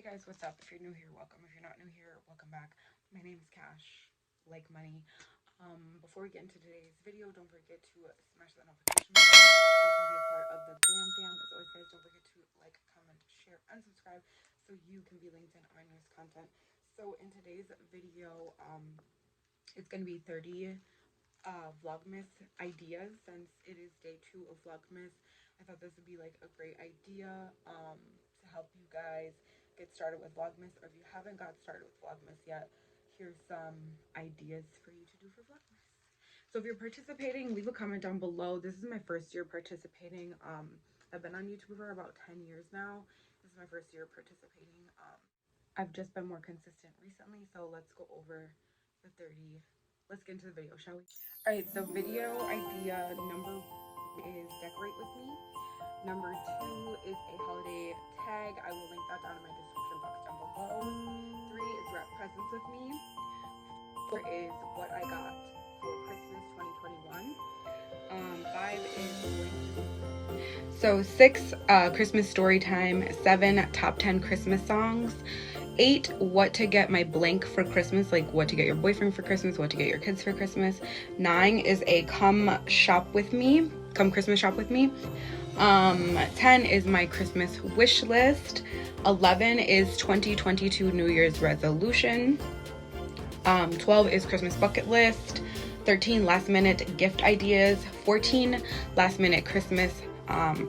guys, what's up? If you're new here, welcome. If you're not new here, welcome back. My name is Cash, like money. Before we get into today's video, don't forget to smash that notification bell. You can be a part of the Glam Fam. As always, guys, don't forget to like, comment, share, and subscribe so you can be linked in our newest content. So in today's video, it's going to be 30 Vlogmas ideas. Since it is day 2 of Vlogmas, I thought this would be like a great idea to help you guys get started with Vlogmas, or if you haven't got started with Vlogmas yet, here's some ideas for you to do for Vlogmas. So if you're participating, leave a comment down below. This is my first year participating. I've been on YouTube for about 10 years now. This is my first year participating. I've just been more consistent recently, so let's go over the 30. Let's get into the video, shall we? All right, so video idea number 1 is decorate with me. Number 2 is a holiday tag. I will link that down in my description box down below. 3 is wrap presents with me. 4 is what I got for Christmas 2021. 5 is so 6 Christmas story time. 7 top 10 Christmas songs. 8 what to get my blank for Christmas, like what to get your boyfriend for Christmas, what to get your kids for Christmas. 9 is a come Christmas shop with me. 10 is my Christmas wish list. 11 is 2022 New Year's resolution. 12 is Christmas bucket list. 13 last minute gift ideas. 14 last minute Christmas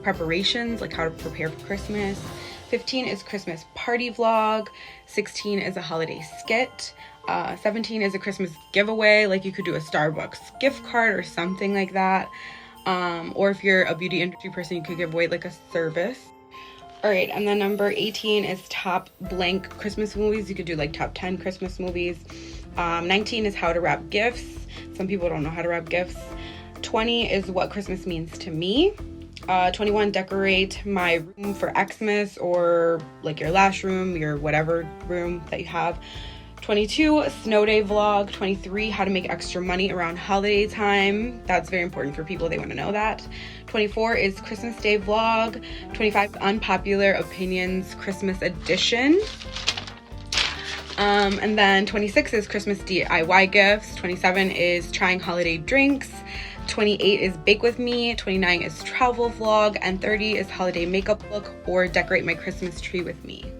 preparations, like how to prepare for Christmas. 15 is Christmas party vlog. 16 is a holiday skit. 17 is a Christmas giveaway, like you could do a Starbucks gift card or something like that. Or if you're a beauty industry person, you could give away like a service. All right, and then number 18 is top blank Christmas movies. You could do like top 10 Christmas movies. 19 is how to wrap gifts. Some people don't know how to wrap gifts. 20 is what Christmas means to me. 21, decorate my room for Xmas, or like your last room, your whatever room that you have. 22, snow day vlog. 23, how to make extra money around holiday time. That's very important for people, they want to know that. 24 is Christmas day vlog. 25, unpopular opinions Christmas edition. And then 26 is Christmas DIY gifts. 27 is trying holiday drinks. 28 is bake with me. 29 is travel vlog, and 30 is holiday makeup look or decorate my Christmas tree with me.